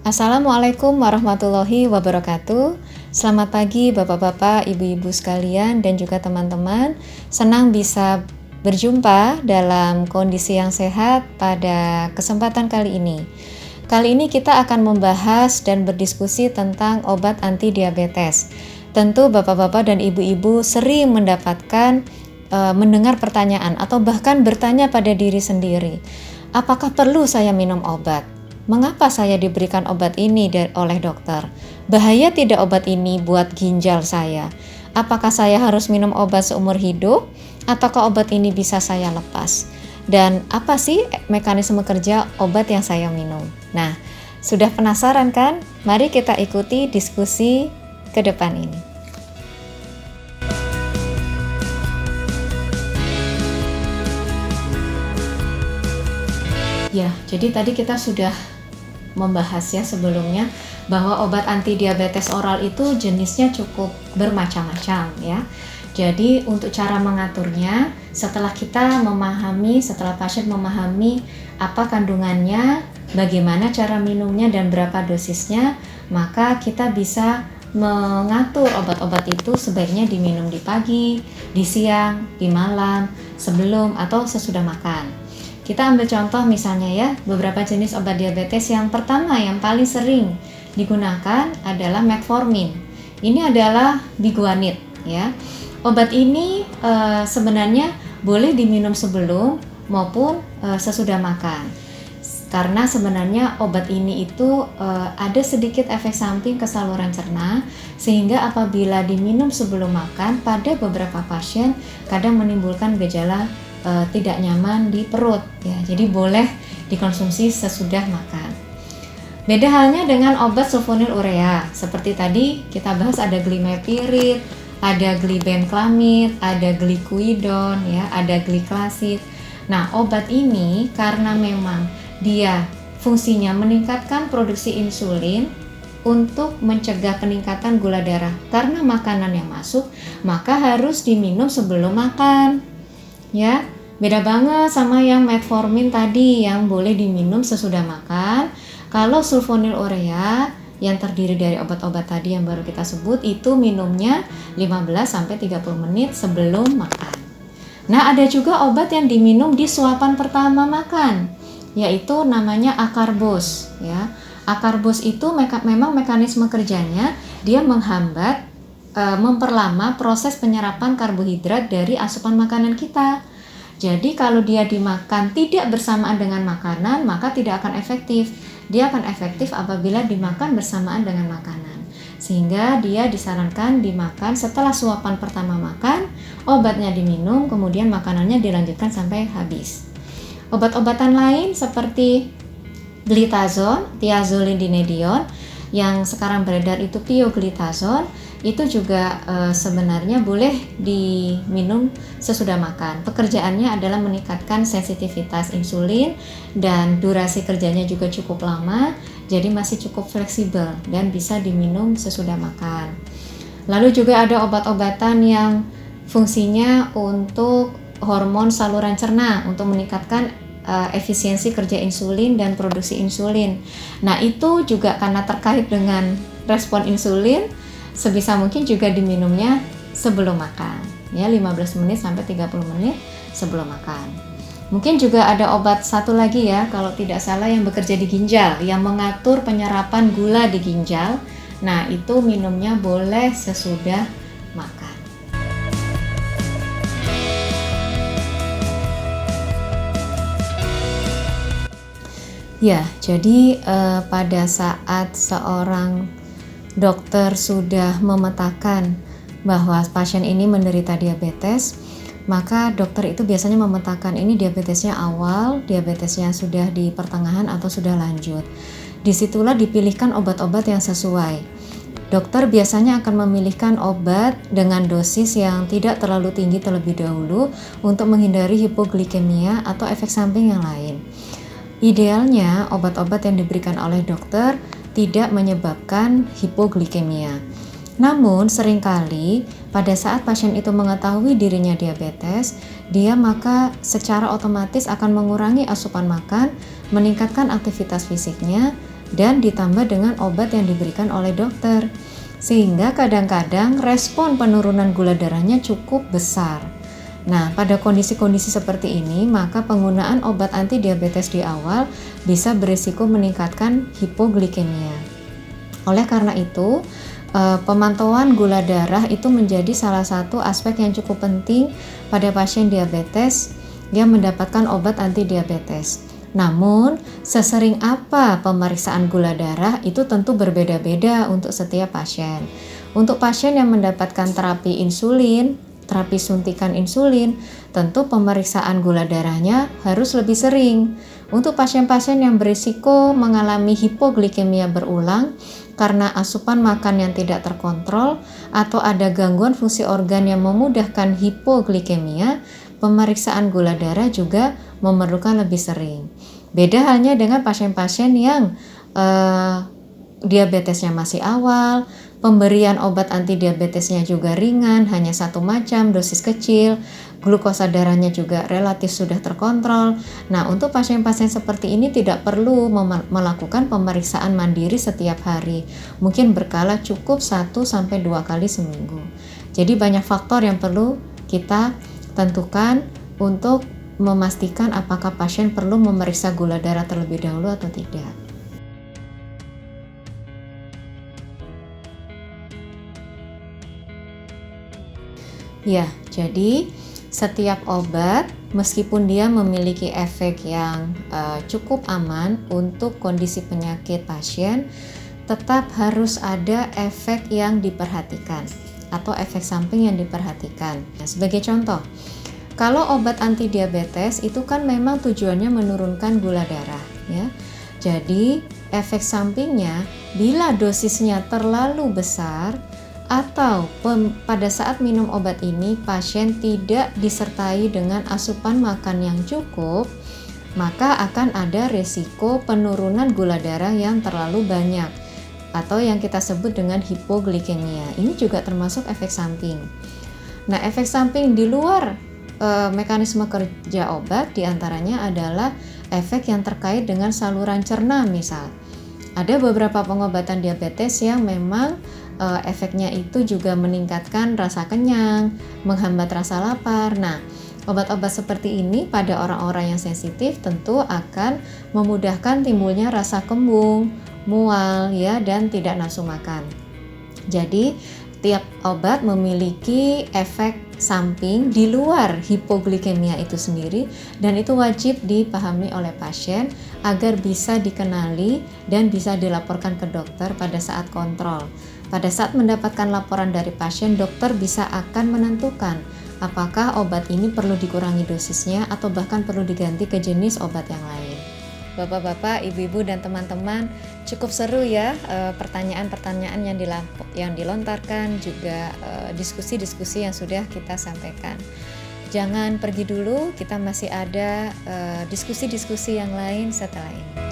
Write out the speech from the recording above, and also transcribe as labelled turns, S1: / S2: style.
S1: Assalamualaikum warahmatullahi wabarakatuh. Selamat pagi Bapak-bapak, Ibu-ibu sekalian dan juga teman-teman. Senang bisa berjumpa dalam kondisi yang sehat pada kesempatan kali ini. Kali ini kita akan membahas dan berdiskusi tentang obat anti diabetes. Tentu Bapak-bapak dan Ibu-ibu sering mendapatkan mendengar pertanyaan atau bahkan bertanya pada diri sendiri, apakah perlu saya minum obat? Mengapa saya diberikan obat ini oleh dokter? Bahaya tidak obat ini buat ginjal saya? Apakah saya harus minum obat seumur hidup? Ataukah obat ini bisa saya lepas? Dan apa sih mekanisme kerja obat yang saya minum? Nah, sudah penasaran kan? Mari kita ikuti diskusi ke depan ini. Ya, jadi tadi kita sudah membahas ya sebelumnya bahwa obat anti diabetes oral itu jenisnya cukup bermacam-macam ya. Jadi untuk cara mengaturnya, setelah pasien memahami apa kandungannya, bagaimana cara minumnya dan berapa dosisnya, maka kita bisa mengatur obat-obat itu sebaiknya diminum di pagi, di siang, di malam, sebelum atau sesudah makan. Kita ambil contoh misalnya ya, beberapa jenis obat diabetes. Yang pertama yang paling sering digunakan adalah metformin. Ini adalah biguanid ya. Obat ini sebenarnya boleh diminum sebelum maupun sesudah makan. Karena sebenarnya obat ini itu ada sedikit efek samping ke saluran cerna, sehingga apabila diminum sebelum makan pada beberapa pasien kadang menimbulkan gejala tidak nyaman di perut ya. Jadi boleh dikonsumsi sesudah makan. Beda halnya dengan obat sulfonylurea. Seperti tadi kita bahas ada glimepiride, ada glibenclamid, ada glycuidone ya, ada glyclacid. Nah, obat ini karena memang dia fungsinya meningkatkan produksi insulin untuk mencegah peningkatan gula darah karena makanan yang masuk, maka harus diminum sebelum makan. Ya, beda banget sama yang metformin tadi yang boleh diminum sesudah makan. Kalau sulfonylurea yang terdiri dari obat-obat tadi yang baru kita sebut itu minumnya 15-30 menit sebelum makan. Nah, ada juga obat yang diminum di suapan pertama makan, yaitu namanya akarbos ya. Akarbos itu memang mekanisme kerjanya dia menghambat memperlama proses penyerapan karbohidrat dari asupan makanan kita. Jadi kalau dia dimakan tidak bersamaan dengan makanan, maka tidak akan efektif. Dia akan efektif apabila dimakan bersamaan dengan makanan. Sehingga dia disarankan dimakan setelah suapan pertama makan, obatnya diminum, kemudian makanannya dilanjutkan sampai habis. Obat-obatan lain seperti glitazon, thiazolidinedion, yang sekarang beredar itu pioglitazon, itu juga sebenarnya boleh diminum sesudah makan. Pekerjaannya adalah meningkatkan sensitivitas insulin dan durasi kerjanya juga cukup lama, jadi masih cukup fleksibel dan bisa diminum sesudah makan. Lalu juga ada obat-obatan yang fungsinya untuk hormon saluran cerna untuk meningkatkan efisiensi kerja insulin dan produksi insulin. Nah, itu juga karena terkait dengan respon insulin, sebisa mungkin juga diminumnya sebelum makan ya, 15 menit sampai 30 menit sebelum makan. Mungkin juga ada obat satu lagi ya, kalau tidak salah yang bekerja di ginjal, yang mengatur penyerapan gula di ginjal. Nah, itu minumnya boleh sesudah makan. Ya, jadi pada saat seorang dokter sudah memetakan bahwa pasien ini menderita diabetes, maka dokter itu biasanya memetakan ini diabetesnya awal, diabetesnya sudah di pertengahan atau sudah lanjut. Disitulah dipilihkan obat-obat yang sesuai. Dokter biasanya akan memilihkan obat dengan dosis yang tidak terlalu tinggi terlebih dahulu untuk menghindari hipoglikemia atau efek samping yang lain. Idealnya obat-obat yang diberikan oleh dokter tidak menyebabkan hipoglikemia. Namun seringkali pada saat pasien itu mengetahui dirinya diabetes, dia maka secara otomatis akan mengurangi asupan makan, meningkatkan aktivitas fisiknya, dan ditambah dengan obat yang diberikan oleh dokter. Sehingga kadang-kadang respon penurunan gula darahnya cukup besar. Nah, pada kondisi-kondisi seperti ini, maka penggunaan obat anti diabetes di awal bisa berisiko meningkatkan hipoglikemia. Oleh karena itu, pemantauan gula darah itu menjadi salah satu aspek yang cukup penting pada pasien diabetes yang mendapatkan obat anti diabetes. Namun, sesering apa pemeriksaan gula darah itu tentu berbeda-beda untuk setiap pasien. Untuk pasien yang mendapatkan terapi insulin, terapi suntikan insulin, tentu pemeriksaan gula darahnya harus lebih sering. Untuk pasien-pasien yang berisiko mengalami hipoglikemia berulang karena asupan makan yang tidak terkontrol atau ada gangguan fungsi organ yang memudahkan hipoglikemia, pemeriksaan gula darah juga memerlukan lebih sering. Beda halnya dengan pasien-pasien yang diabetesnya masih awal, pemberian obat anti diabetesnya juga ringan, hanya 1 macam, dosis kecil, glukosa darahnya juga relatif sudah terkontrol. Nah, untuk pasien-pasien seperti ini tidak perlu melakukan pemeriksaan mandiri setiap hari. Mungkin berkala cukup 1-2 kali seminggu. Jadi banyak faktor yang perlu kita tentukan untuk memastikan apakah pasien perlu memeriksa gula darah terlebih dahulu atau tidak. Ya, jadi setiap obat meskipun dia memiliki efek yang cukup aman untuk kondisi penyakit pasien, tetap harus ada efek yang diperhatikan atau efek samping yang diperhatikan. Nah, sebagai contoh, kalau obat anti diabetes itu kan memang tujuannya menurunkan gula darah, ya. Jadi efek sampingnya bila dosisnya terlalu besar atau pada saat minum obat ini pasien tidak disertai dengan asupan makan yang cukup, maka akan ada resiko penurunan gula darah yang terlalu banyak atau yang kita sebut dengan hipoglikemia. Ini juga termasuk efek samping. Nah, efek samping di luar mekanisme kerja obat diantaranya adalah efek yang terkait dengan saluran cerna misal. Ada beberapa pengobatan diabetes yang memang efeknya itu juga meningkatkan rasa kenyang, menghambat rasa lapar. Nah, obat-obat seperti ini pada orang-orang yang sensitif tentu akan memudahkan timbulnya rasa kembung, mual, ya, dan tidak nafsu makan. Jadi, tiap obat memiliki efek samping di luar hipoglikemia itu sendiri dan itu wajib dipahami oleh pasien agar bisa dikenali dan bisa dilaporkan ke dokter pada saat kontrol. Pada saat mendapatkan laporan dari pasien, dokter bisa akan menentukan apakah obat ini perlu dikurangi dosisnya atau bahkan perlu diganti ke jenis obat yang lain. Bapak-bapak, ibu-ibu, dan teman-teman, cukup seru ya pertanyaan-pertanyaan yang dilontarkan, juga diskusi-diskusi yang sudah kita sampaikan. Jangan pergi dulu, kita masih ada diskusi-diskusi yang lain setelah ini.